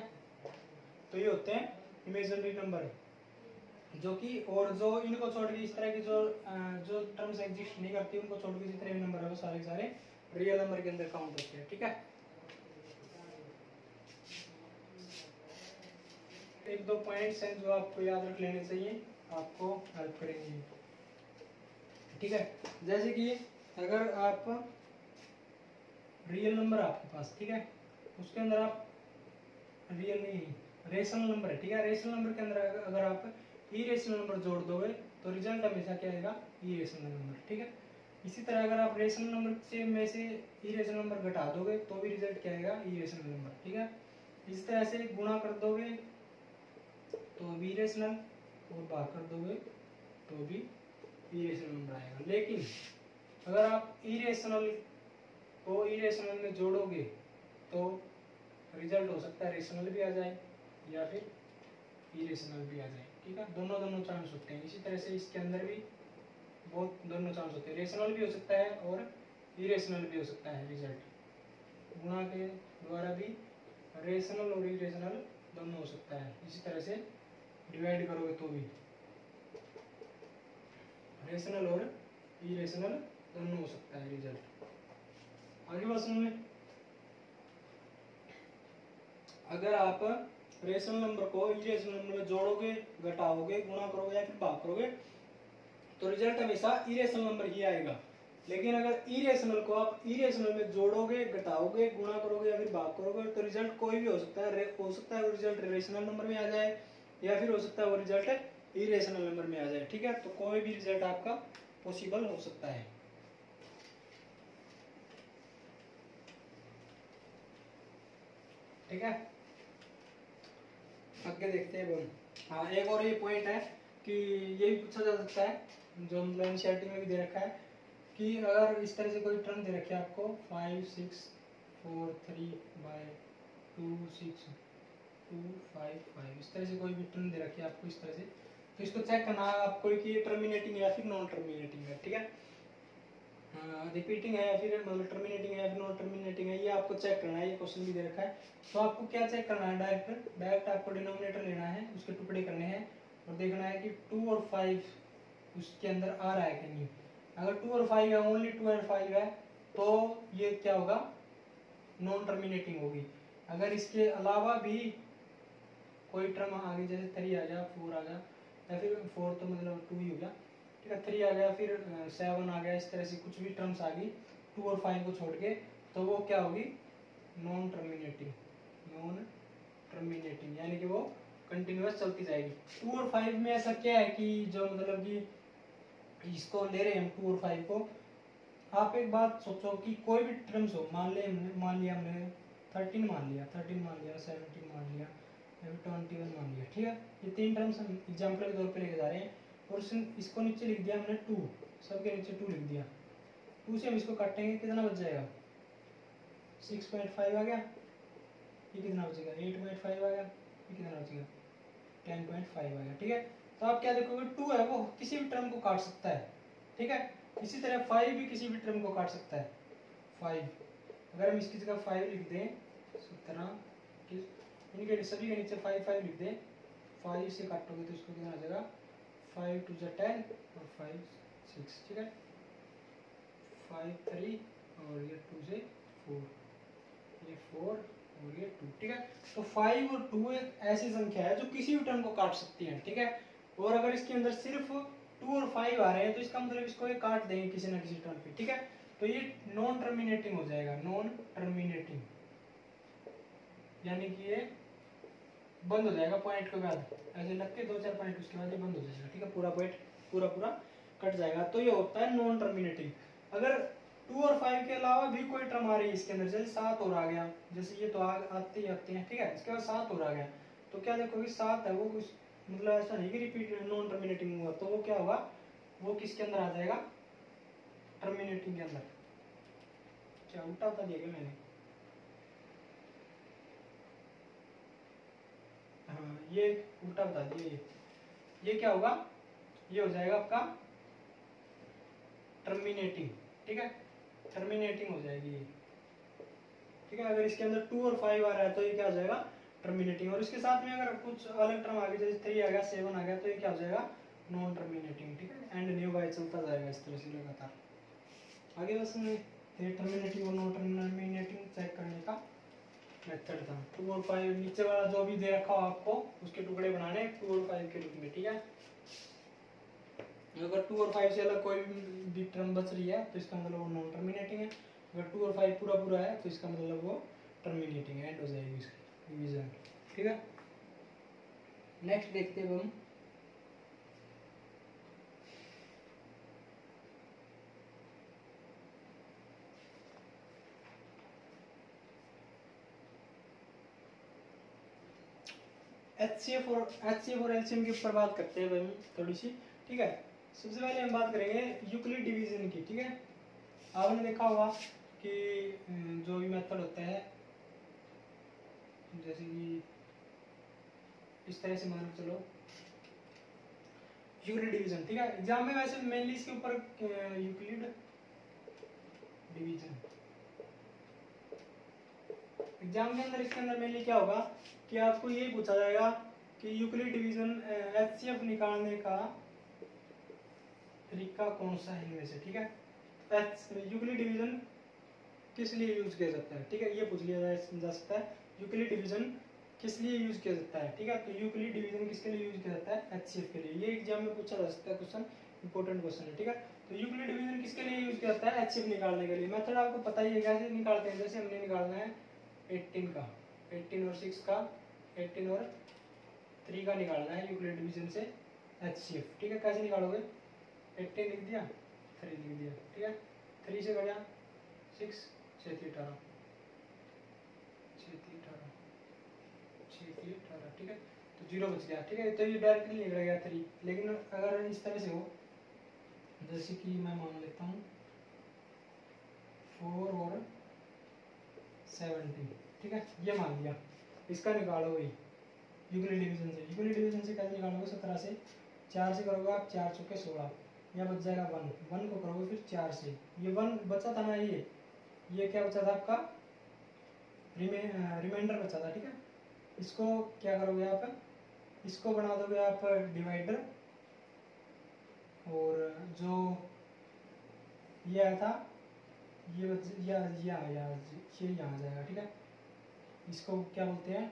[SPEAKER 1] तो ये होते हैं इमेजिनरी नंबर, जो कि और जो इनको छोड़ के इस तरह की जो टर्म्स एग्जिस्ट नहीं करती उनको छोड़ के जितने भी नंबर है वो सारे सारे रियल नंबर के अंदर काउंट होते हैं। ठीक है, एक दो पॉइंट्स हैं जो आपको याद रख लेने चाहिए, आपको हेल्प करेंगे। ठीक है, जैसे कि अगर आप रियल नंबर आपके पास, ठीक है, उसके अंदर आप रियल नहीं, रेशनल नंबर है। ठीक है, रेशनल नंबर के अंदर अगर आप इरेशनल नंबर जोड़ दोगे तो रिजल्ट हमेशा क्या आएगा, इरेशनल नंबर। ठीक है, इसी तरह अगर आप रेशनल नंबर से में से इरेशनल नंबर घटा दोगे तो भी रिजल्ट क्या आएगा, इरेशनल नंबर। ठीक है, इस तरह से गुणा कर दोगे तो भी इरेशनल, और भाग कर दोगे तो भी इरेशनल नंबर आएगा। लेकिन अगर आप इरेशनल को इरेशनल में जोड़ोगे तो रिजल्ट हो सकता है रेशनल भी आ जाए या फिर इरेशनल भी आ जाए। ठीक है, दोनों चांस होते हैं। इसी तरह से इसके अंदर भी बहुत दोनों चांस होते हैं, रेशनल भी हो सकता है और इरेशनल भी हो सकता है। रिजल्ट गुणा के द्वारा भी रेशनल और इरेशनल दोनों हो सकता है। इसी तरह से डिवाइड करोगे तो भी रेशनल और इरेशनल दोनों हो सकता है रिजल्ट। आगे बात सुनिए, अगर आप रेशनल नंबर को इरेशनल नंबर में जोड़ोगे, घटाओगे, गुणा करोगे या फिर भाग करोगे तो रिजल्ट हमेशा इरेशनल नंबर ही आएगा। लेकिन अगर इरेशनल को आप इरेशनल में जोड़ोगे, घटाओगे, गुणा करोगे या फिर भाग करोगे तो रिजल्ट कोई भी हो सकता है। हो सकता है वो रिजल्ट रेशनल नंबर में आ जाए या फिर हो सकता है वो रिजल्ट इरेशनल नंबर में आ जाए। ठीक है, तो कोई भी रिजल्ट आपका पॉसिबल हो सकता है। ठीक है, आगे देखते हैं हम। हाँ, एक और ये पॉइंट है कि ये भी पूछा जा सकता है, जो मतलब एनसीईआरटी में भी दे रखा है कि अगर इस तरह से कोई टर्म दे रखी है आपको 5 6 4 3 बाय 2 6 2 5 5, इस तरह से कोई भी टर्म दे रखी है आपको इस तरह से, तो इसको चेक करना है आपको कि ये टर्मिनेटिंग है या फिर नॉन टर्मिनेटिंग है। ठीक है, रिपीटिंग है या फिर मतलब टर्मिनेटिंग है या फिर नॉन टर्मिनेटिंग है, ये आपको चेक करना है। ये क्वेश्चन भी दे रखा है, तो आपको क्या चेक करना है, डायरेक्ट आपको डिनोमिनेटर लेना है, उसके टुकड़े करने हैं और देखना है कि 2 और 5 उसके अंदर आ रहा है कि नहीं। अगर 2 और 5 है, ओनली 2 और 5 है, तो ये क्या होगा, नॉन टर्मिनेटिंग होगी। अगर इसके अलावा भी कोई टर्म आगे जैसे 3 आ गया, 4 आ गया, या फिर 4 तो मतलब 2 ही हो गया, ठीक है, 3 आ गया, फिर 7 आ गया, इस तरह से कुछ भी टर्म्स आ गई 2 और 5 को छोड़ के, तो वो क्या होगी, नॉन टर्मिनेटिंग। नॉन टर्मिनेटिंग यानी कि वो कंटिन्यूअस चलती जाएगी। 2 और 5 में ऐसा क्या है कि जो मतलब कि इसको ले रहे हैं हम 2 और 5 को, आप एक बात सोचो कि कोई भी टर्म्स हो, मान लिया हमने 13 मान लिया, 17 मान लिया, या फिर 21 मान लिया, ठीक है, ये 3 टर्म्स हम एग्जाम्पल के तौर पे लेके जा रहे हैं, और इसको नीचे लिख दिया हमने 2, सबके नीचे 2 लिख दिया। 2 से हम इसको काटेंगे, कितना बच जाएगा, 6.5 आ गया, ये कितना बचेगा, 8.5 आ गया, ये कितना बचेगा, 10.5 आ गया। ठीक है, तो आप क्या देखोगे, 2 है वो किसी भी टर्म को काट सकता है, ठीक है, इसी तरह 5 भी किसी भी टर्म को काट सकता है। 5 अगर हम इसकी जगह 5 लिख दें, 17 इनके सभी के नीचे 5 5 लिख दें, 5 से काटोगे तो इसको कितना आ जाएगा, 5 2 10 और 5 6, ठीक है, 5 3 और ये 2 से 4, ये 4 और ये 2, ठीक है। तो 5 और 2 एक ऐसी संख्या है जो किसी भी टर्म को काट सकती है, ठीक है, और अगर इसके अंदर सिर्फ 2 और 5 आ रहे हैं तो इसका मतलब इसको ये काट देंगे किसी ना किसी टर्म पे, ठीक है, तो ये नॉन टर्मिनेटिंग हो जाएगा, नॉन टर्मिनेटिंग यानी कि ये बंद हो जाएगा पॉइंट के बाद, ऐसे लग के 2 4 पॉइंट उसके बाद ये बंद हो जाएगा, ठीक है, पूरा पॉइंट पूरा कट जाएगा, तो ये होता है नॉन टर्मिनेटिंग। अगर 2 और 5 के अलावा भी कोई टर्म आ रही है इसके अंदर, जैसे 7 और आ गया, जैसे ये तो आते ही हैं, ठीक है, इसके बाद 7 और आ गया, तो क्या देखोगे 7 है वो मतलब ऐसा नहीं कि रिपीट नॉन टर्मिनेटिंग हुआ, तो वो क्या होगा, वो किसके अंदर आ जाएगा, टर्मिनेटिंग के अंदर। क्या उल्टा बता दिया क्या मैंने, हाँ ये उल्टा बता दिया, ये क्या होगा, ये हो जाएगा आपका टर्मिनेटिंग, ठीक है, टर्मिनेटिंग हो जाएगी ये, ठीक है। अगर इसके अंदर 2 और 5 आ रहा है तो ये क्या हो जाएगा, टर्मिनेटिंग, और इसके साथ में अगर कुछ अलग टर्म आगे जैसे 3 आ गया, 7 आ गया, तो ये क्या हो जाएगा, नॉन टर्मिनेटिंग, ठीक है, एंड न्यू बाय चलता जाएगा इस तरह से लगातार। आगे बस में टर्मिनेटिंग और नॉन टर्मिनेटिंग चेक करने का मेथड था। 2 और 5 नीचे वाला जो भी दे रखा हो आपको उसके टुकड़े बनाने 2 और 5 के रूप में, ठीक है। अगर 2 और 5 से अलग कोई भी टर्म बच रही है तो इसका मतलब वो नॉन टर्मिनेटिंग है, अगर 2 और 5 पूरा है तो इसका मतलब वो टर्मिनेटिंग है, एंड हो जाएगी इसकी डिवीजन, ठीक है। नेक्स्ट देखते हैं हम, HCF और LCM के ऊपर बात करते हैं भाई थोड़ी सी, ठीक है। सबसे पहले हम बात करेंगे यूक्लिड डिवीजन की, ठीक है। आपने देखा होगा कि जो भी मेथड होता है, जैसे कि इस तरह से मान चलो यूक्लिड डिवीजन, ठीक है, एग्जाम में वैसे मेनली इसके ऊपर यूक्लिड डिवीजन एग्जाम के अंदर, इसके अंदर मेनली क्या होगा कि आपको ये पूछा जाएगा कि यूक्लिड डिवीजन HCF निकालने का तरीका कौन सा है इनमें से, ठीक है। यूक्लिड डिवीजन किस लिए यूज किया जाता है, ठीक है, ये पूछ लिया जा सकता है, यूक्लिड डिवीजन किस लिए यूज किया जाता है, ठीक है। तो यूक्लिड डिवीजन किसके लिए यूज किया जाता है, HCF के लिए, ये एग्जाम में पूछा जा सकता है क्वेश्चन, इंपॉर्टेंट क्वेश्चन है, ठीक है। तो यूक्लिड डिवीजन किसके लिए यूज किया जाता है, HCF निकालने के लिए। मेथड आपको पता ही है कैसे निकालते हैं, जैसे हमने निकालना है 18 का, 18 और 6 का, 18 और 3 का निकालना है यूक्लिड डिवीजन से HCF, ठीक है। कैसे निकालोगे, 18 लिख दिया, 3 लिख दिया, ठीक है, 3 से बढ़िया 6 6 3 18, 6 3 18, 6 3 18, ठीक है। तो 0 बच गया, ठीक है। तो ये डायरेक्टली निकल गया 3। लेकिन अगर इस तरह से हो, जैसे कि मैं मान लेता हूँ 4 और 17, ठीक है, ये मान लिया। इसका निकालो वही यूक्लिड डिवीजन से। यूक्लिड डिवीजन से कैसे निकालोगे? 17 से 4 से करोगे आप, 4 चौके 16, यह बच जाएगा 1। 1 को करोगे फिर 4 से, ये 1 बचा था ना, ये क्या बचा था आपका? रिमाइंडर बचा था, ठीक है। इसको क्या करोगे आप? इसको बना दोगे आप डिवाइडर, और जो ये आया था ये आ गया, ये यहाँ जाएगा, ठीक है। इसको क्या बोलते हैं?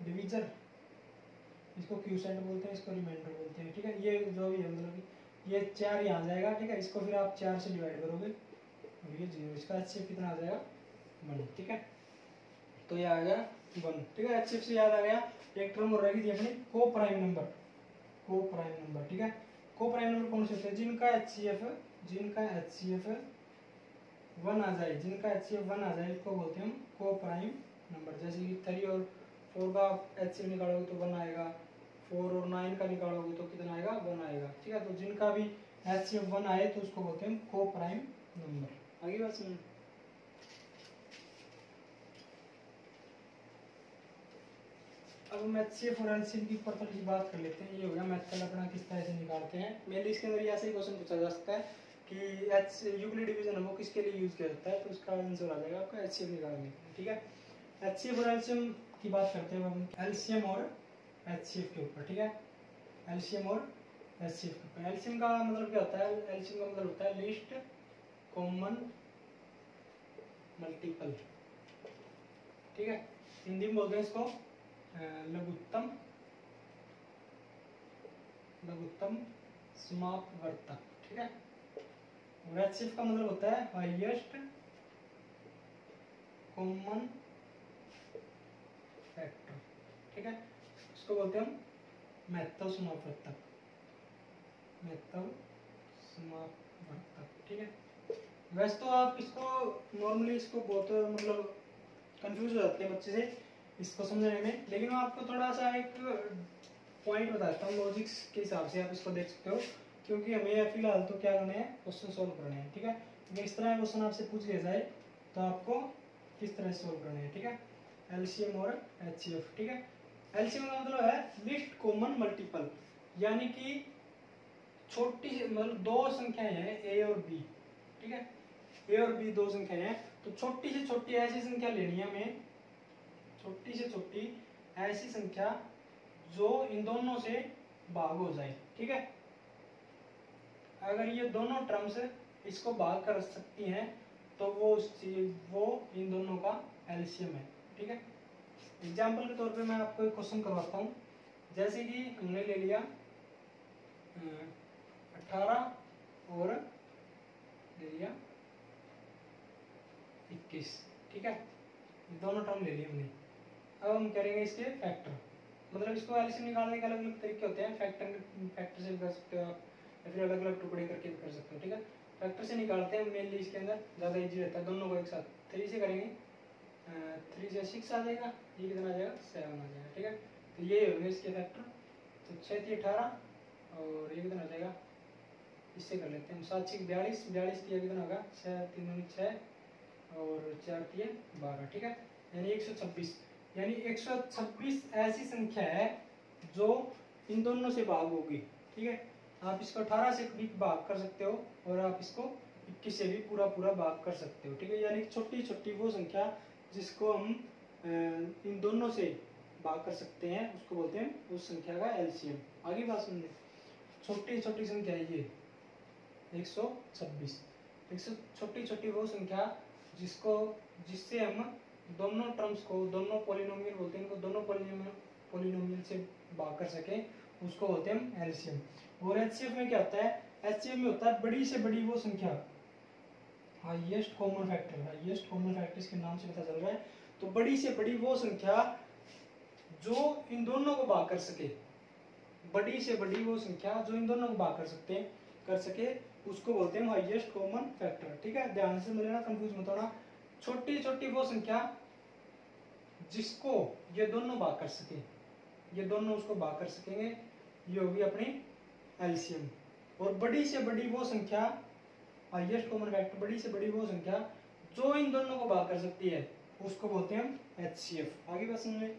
[SPEAKER 1] डिवीजर। इसको क्यूसेंट बोलते हैं, इसको रिमाइंडर बोलते हैं, ठीक है। ये जो भी है, मतलब ये 4 यहाँ जाएगा, ठीक है। इसको फिर आप 4 से डिवाइड करोगे और ये 0। इसका एचसीएफ कितना आ जाएगा? 1, ठीक है। तो ये आ गया 1, ठीक है। एचसीएफ से याद आ गया, एक टर्म और रहेगी थी अपनी को प्राइम नंबर। को प्राइम नंबर, ठीक है। को प्राइम नंबर कौन से होते हैं? जिनका एचसीएफ 1 आ जाए, जिनका एचसीएफ 1 आ जाए इसको बोलते हैं हम को प्राइम नंबर। जैसे कि 3 और 4 का एचसीएफ निकालोगे तो 1 आएगा, 4 और 9 का निकालोगे तो कितना आएगा? 1 आएगा, ठीक है। तो जिनका भी एचसीएफ 1 आए तो उसको बोलते हैं को प्राइम नंबर। आगे बात सुन। अब हम एचसीएफ और एलसीएम की ऊपर थोड़ी सी बात कर लेते हैं। ये हो गया मेथड अपना किस तरह से निकालते हैं। मेनली इसके अंदर ऐसे ही क्वेश्चन पूछा जा सकता है कि यूक्लिड डिवीजन है वो किसके लिए यूज किया जाता है, तो उसका आंसर आ जाएगा आपका एचसीएफ निकालने, ठीक है। एचसीएफ और एलसीएम की बात करते हैं हम एलसीएम और एचसीएफ के ऊपर, ठीक है। एलसीएम और एचसीएफ के ऊपर। एलसीएम का मतलब क्या होता है? एलसीएम का मतलब होता है लीस्ट कॉमन मल्टीपल, ठीक है। हिंदी में बोलते हैं इसको लघुत्तम समापवर्तक, ठीक है। और एचसीएफ का मतलब होता है हाईएस्ट कॉमन फैक्टर, ठीक है। इसको बोलते हैं हम महत्व समापवर्तक, ठीक है। वैसे तो आप इसको नॉर्मली इसको बहुत मतलब कंफ्यूज हो जाते हैं बच्चे से इसको समझने में, लेकिन मैं आपको थोड़ा सा एक पॉइंट बताता हूँ लॉजिक्स के हिसाब से आप इसको देख सकते हो, क्योंकि हमें फिलहाल तो क्या करना है? क्वेश्चन सोल्व करने हैं, ठीक है। अगर इस तरह क्वेश्चन आपसे पूछ लिया जाए तो आपको किस तरह से सोल्व करने हैं, ठीक है। एलसीएम और एचसीएफ, ठीक है। एलसीएम का मतलब है लिस्ट कॉमन मल्टीपल, यानी कि छोटी मतलब दो संख्याएं हैं ए और बी, ठीक है। ए और बी दो संख्याएं हैं, तो छोटी से छोटी ऐसी संख्या लेनी है हमें, छोटी से छोटी ऐसी संख्या जो इन दोनों से भाग हो जाए, ठीक है। अगर ये दोनों टर्म्स इसको भाग कर सकती हैं तो वो इन दोनों का एलसीएम है, ठीक है। एग्जाम्पल के तौर पे मैं आपको एक क्वेश्चन करवाता हूँ। जैसे कि हमने ले लिया 18 और ले लिया 21, ठीक है। ये दोनों टर्म ले लिए हमने। अब हम करेंगे इसके फैक्टर, मतलब इसको एलसीएम निकालने के अलग अलग तरीके होते हैं। फैक्टर से भी कर सकते हो आप, या फिर अलग अलग टुकड़े करके भी कर सकते हो, ठीक है। फैक्टर से निकालते हैं मेनली, इसके अंदर ज़्यादा इजी रहता है दोनों को एक साथ। 3 से करेंगे, 3 से 6 आ जाएगा, ये कितना आ जाएगा? 7 आ जाएगा, ठीक है। तो ये हो गए इसके फैक्टर। तो 6 3 18 और ये कितना आ जाएगा? इससे कर लेते हैं हम, 7 6 42, 42 कितना होगा? 6 3 6 और 4 3 12, ठीक है। यानी 126, यानी 126 ऐसी संख्या है जो इन दोनों से भाग होगी, ठीक है। आप इसको 18 से भी भाग कर सकते हो और आप इसको 21 से भी पूरा पूरा भाग कर सकते हो, ठीक है। यानी छोटी छोटी वो संख्या जिसको हम इन दोनों से भाग कर सकते हैं उसको बोलते हैं उस संख्या का एलसीएम। आगे बात सुनिए, छोटी छोटी संख्या है ये 126। छोटी छोटी वो संख्या जिससे हम दोनों टर्म्स को, दोनों पॉलिनोमियल बोलते हैं इनको, दोनों पॉलिनोमियल से भाग कर सके उसको बोलते हैं हम एलसीएम। और एचसीएफ में क्या होता है? एचसीएफ में होता है बड़ी से बड़ी वो संख्या, highest common factor. Highest common factor इसके नाम से पता चल रहा है। तो बड़ी से बड़ी वो संख्या जो इन दोनों को भाग कर सके, बड़ी से बड़ी वो संख्या जो इन दोनों को भाग कर सके उसको बोलते हैं हाईएस्ट कॉमन फैक्टर, ठीक है। ध्यान से मिलेना, कंफ्यूज मत होना। छोटी छोटी वो संख्या जिसको ये दोनों भाग कर सके, ये दोनों उसको भाग कर सकेंगे, ये होगी अपनी एलसीएम। और बड़ी से बड़ी वो संख्या, हाईएस्ट कॉमन फैक्टर, बड़ी से बड़ी वो संख्या जो इन दोनों को भाग कर सकती है, उसको बोलते हैं हम एचसीएफ। आगे बात समझ लें।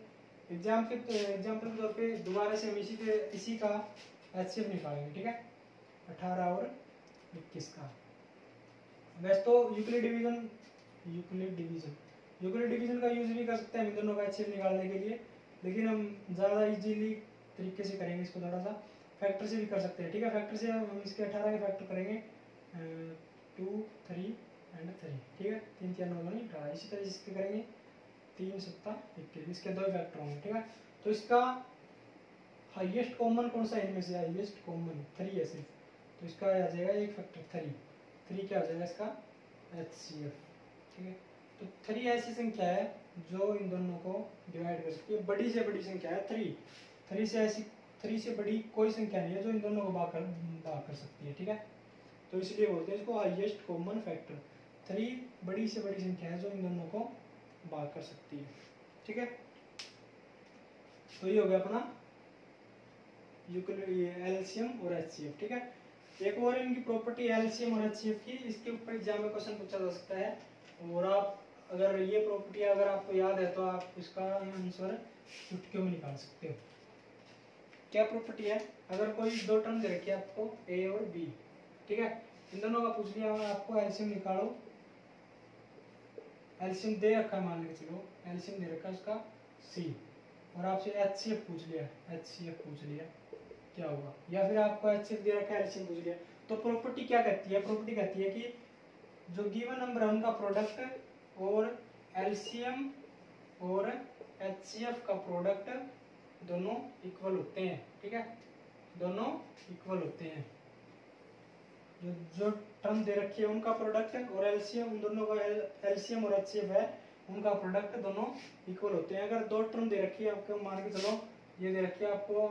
[SPEAKER 1] एग्जाम्पल के तौर पे दोबारा से हम इसी का एचसीएफ निकालेंगे, ठीक है, 18 और 21 का। वैसे तो यूक्लिड डिवीजन का यूज भी कर सकते हैं इन दोनों का एचसीएफ निकालने के लिए, लेकिन हम ज़्यादा इजीली तरीके से करेंगे इसको, थोड़ा सा फैक्टर से भी कर सकते हैं, ठीक है। फैक्टर से हम इसके 18 के फैक्टर करेंगे 2 3 एंड 3, ठीक है, 3 3 9 नहीं 18। इसी तरह से इसके करेंगे 3 7 21, इसके 2 फैक्टर होंगे, ठीक है। तो इसका हाईएस्ट कॉमन कौन सा इनमें से, हाईएस्ट कॉमन 3 है सिर्फ, तो इसका आ जाएगा एक फैक्टर 3 क्या हो जाएगा इसका एचसीएफ, ठीक है। तो 3 ऐसी संख्या है जो इन दोनों को डिवाइड कर सकती है, बड़ी से बड़ी संख्या है 3 से बड़ी कोई संख्या नहीं है जो इन दोनों को भाग कर सकती है, ठीक है। तो इसलिए बोलते हैं इसको हाईएस्ट कॉमन फैक्टर। 3 बड़ी से बड़ी संख्या है जो इन दोनों को भाग कर सकती है, ठीक है। तो ये हो गया अपना एलसीएम और एचसीएफ, ठीक है। एक और इनकी प्रॉपर्टी एलसीएम और एचसीएफ की, इसके ऊपर एग्जाम में क्वेश्चन पूछा जा सकता है, और आप अगर ये प्रॉपर्टी अगर आपको याद है तो आप इसका आंसर चुटकियों में निकाल सकते हो। क्या प्रॉपर्टी है, अगर कोई दो टर्म दे रखी है आपको ए और बी, ठीक है, इन दोनों का पूछ लिया आपको एलसीएम निकालो, एलसीएम दे रखा है, मान के चलो एलसीएम दे रखा है उसका सी, और आपसे एचसीएफ पूछ लिया क्या होगा, या फिर आपको एचसीएफ दे रखा है एलसीएम पूछ लिया, तो प्रॉपर्टी क्या कहती है, प्रॉपर्टी कहती है कि जो गिवन नंबर है उनका प्रोडक्ट और एलसीएम और एचसीएफ का प्रोडक्ट दोनों इक्वल होते हैं, ठीक है, दोनों इक्वल होते हैं। जो टर्म दे रखी है उनका प्रोडक्ट और एलसीएम, उन दोनों का एलसीएम और एचसीएफ है, उनका प्रोडक्ट दोनों इक्वल होते हैं। अगर दो टर्म दे रखी है आपको, मान के चलो ये दे रखी है आपको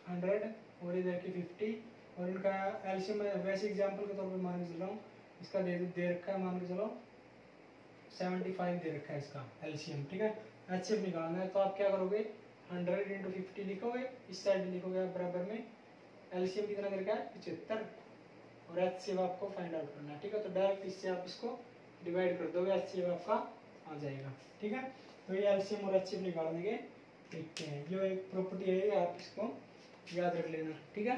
[SPEAKER 1] 100 और ये दे रखी 50, और इनका एलसीएम वैसे एग्जांपल के तौर पे मान के चल रहा हूँ, इसका दे रखा है मान के चलो 75 दे रखा है इसका एलसीएम, ठीक है। एचसीएफ निकालना है तो आप क्या करोगे, 100 × 50 लिखोगे, इस साइड लिखोगे आप बराबर में, एलसीएम कितना दे रखा है 75, और एचसीएफ आपको फाइंड आउट करना है, ठीक है। तो डायरेक्ट इससे आप इसको डिवाइड कर दोगे, एचसीएफ आपका आ जाएगा, ठीक है। तो ये एलसीएम और एचसीएफ निकालने के देखते हैं, जो एक प्रॉपर्टी है आप इसको याद रख लेना, ठीक है।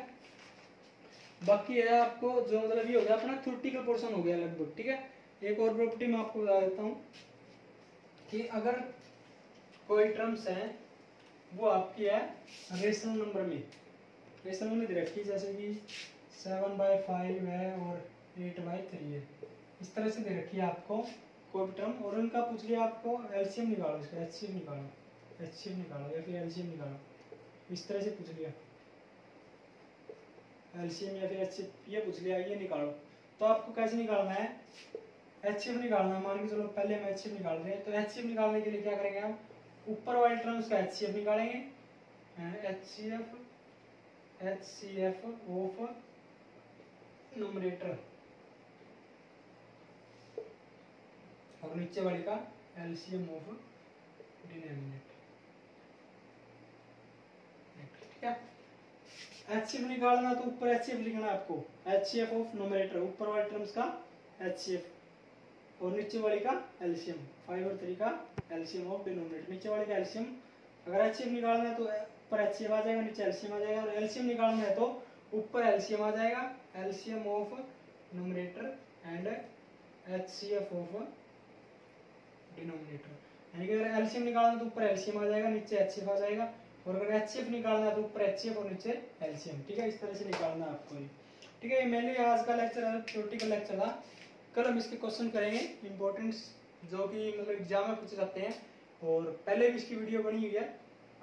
[SPEAKER 1] बाकी है आपको जो मतलब ये हो गया अपना थ्योरेटिकल पोर्शन हो गया लगभग, ठीक है। एक और प्रॉपर्टी मैं आपको बता देता हूँ कि अगर कोई टर्म्स है वो आपकी है रेशनल नंबर में, रेशनल में दे रखी, जैसे कि 7/5 है और 8/3 है, इस तरह से दे रखी है आपको कोई भी टर्म, और उनका पूछ लिया आपको एलसीएम निकालो, इसका एचसीएफ निकालो या फिर एलसीएम निकालो, इस तरह से पूछ लिया एलसीएम या फिर एचसीएफ, ये पूछ लिया ये निकालो, तो आपको कैसे निकालना है, एचसीएफ निकालना है। मान के चलो पहले हम एचसीएफ निकाल रहे हैं, तो एचसीएफ निकालने के लिए क्या करेंगे हम, ऊपर वाले टर्म्स का एचसीएफ निकालेंगे, एचसीएफ ऑफ न्यूमरेटर, और नीचे वाले का एलसीएम ऑफ डिनोमिनेटर, ठीक है। एचसीएफ निकालना तो ऊपर एचसीएफ लिखना है आपको, एचसीएफ ऑफ न्यूमरेटर, ऊपर वाले टर्म्स का एचसीएफ, और नीचे वाले का एलसीएम, 5 और 3 का एलसीएम ऑफ डिनोमिनेटर, नीचे वाले का एलसीएम। अगर एचसीएफ निकालना है तो ऊपर एचसीएफ आ जाएगा, नीचे एलसीएम आ जाएगा, और एलसीएम निकालना है तो ऊपर एलसीएम आ जाएगा, LCM of numerator and HCF of denominator, यानी कि अगर एलसीएम निकालना है तो ऊपर एलसीएम आ जाएगा, नीचे एचसीएफ आ जाएगा, और अगर एचसीएफ निकालना है तो ऊपर एचसीएफ और नीचे एलसीएम, ठीक है। इस तरह से निकालना है आपको, ठीक है। ये मेनली आज का लेक्चर थ्योरेटिकल लेक्चर था, कल हम इसके क्वेश्चन करेंगे इंपॉर्टेंट्स जो कि मतलब एग्जाम में पूछे जाते हैं, और पहले भी इसकी वीडियो बनी हुई है,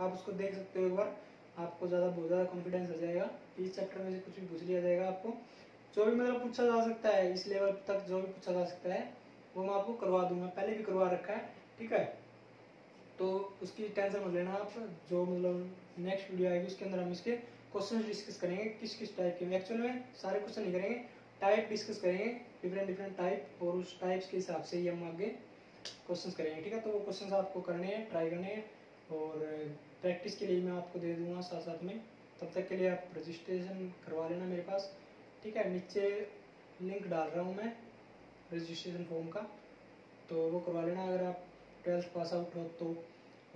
[SPEAKER 1] आप उसको देख सकते हो एक बार, आपको बहुत ज़्यादा कॉन्फिडेंस हो जाएगा, इस चैप्टर में से कुछ भी पूछ लिया जाएगा आपको, जो भी मतलब पूछा जा सकता है इस लेवल तक, जो भी पूछा जा सकता है वो मैं आपको करवा दूंगा, पहले भी करवा रखा है, ठीक है। तो उसकी टेंशन मत लेना आप, जो मतलब नेक्स्ट वीडियो आएगी उसके अंदर हम इसके क्वेश्चन डिस्कस करेंगे, किस किस टाइप के, एक्चुअल में सारे क्वेश्चन नहीं करेंगे, टाइप डिस्कस करेंगे, डिफरेंट टाइप, और उस टाइप्स के हिसाब से ही हम आगे क्वेश्चंस करेंगे, ठीक है। तो वो क्वेश्चंस आपको करने हैं, ट्राई करने हैं, और प्रैक्टिस के लिए मैं आपको दे दूंगा साथ साथ में। तब तक के लिए आप रजिस्ट्रेशन करवा लेना मेरे पास, ठीक है। नीचे लिंक डाल रहा हूँ मैं रजिस्ट्रेशन फॉर्म का, तो वो करवा लेना अगर आप 12th पास आउट हो तो,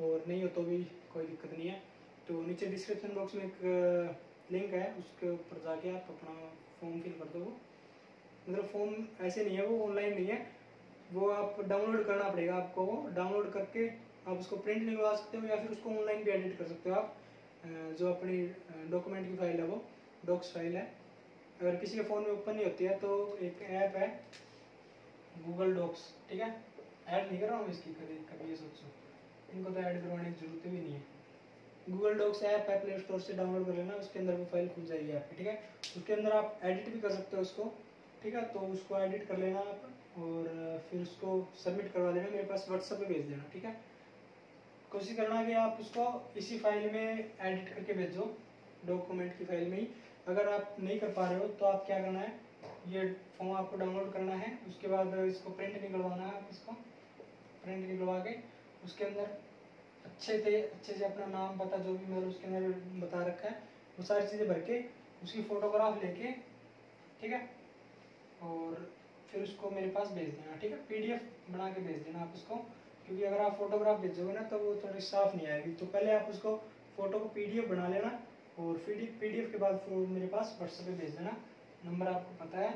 [SPEAKER 1] और नहीं हो तो भी कोई दिक्कत नहीं है। तो नीचे डिस्क्रिप्शन बॉक्स में एक लिंक है, उसके ऊपर जाके आप अपना फॉर्म फिल कर दो। मतलब फॉर्म ऐसे नहीं है, वो ऑनलाइन नहीं है, वो आप डाउनलोड करना पड़ेगा आपको। वो डाउनलोड करके आप उसको प्रिंट निकलवा सकते हो, या फिर उसको ऑनलाइन भी एडिट कर सकते हो आप। जो अपनी डॉक्यूमेंट की फाइल है, वो डॉक्स फाइल है, अगर किसी के फ़ोन में ओपन नहीं होती है तो एक ऐप है गूगल डॉक्स, ठीक है। ऐड नहीं कर रहा हूँ इसकी, कभी ये सोचो, इनको तो ऐड करवाने की जरूरत भी नहीं है। गूगल डॉक्स ऐप है, प्ले स्टोर से डाउनलोड कर लेना, उसके अंदर वो फाइल खुल जाएगी आपकी, ठीक है। उसके अंदर आप एडिट भी कर सकते हो उसको, ठीक है। तो उसको एडिट कर लेना आप, और फिर उसको सबमिट करवा लेना, मेरे पास व्हाट्सएप पे भेज देना, ठीक है। कोशिश करना कि आप उसको इसी फाइल में एडिट करके भेजो, डॉक्यूमेंट की फाइल में ही। अगर आप नहीं कर पा रहे हो तो आप क्या करना है, ये फॉर्म आपको डाउनलोड करना है, उसके बाद इसको प्रिंट निकलवाना है। आप इसको प्रिंट निकलवा के उसके अंदर अच्छे से अपना नाम पता जो भी मतलब उसके अंदर बता रखा है वो सारी चीज़ें भर के उसकी फ़ोटोग्राफ लेके, ठीक है, और फिर उसको मेरे पास भेज देना, ठीक है। पीडीएफ बना के भेज देना आप उसको, क्योंकि अगर आप फोटोग्राफ भेजोगे ना तो वो थोड़ी साफ नहीं आएगी। तो पहले आप उसको फोटो को पीडीएफ बना लेना, और पीडीएफ के बाद फिर मेरे पास व्हाट्सएप पे भेज देना। नंबर आपको पता है,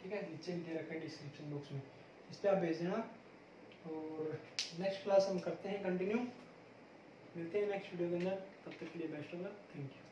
[SPEAKER 1] ठीक है, नीचे भी दे रखा है डिस्क्रिप्शन बॉक्स में, इस पर आप भेज देना। और नेक्स्ट क्लास हम करते हैं कंटिन्यू, मिलते हैं नेक्स्ट वीडियो के अंदर, तब तक के लिए बेस्ट होगा, थैंक यू।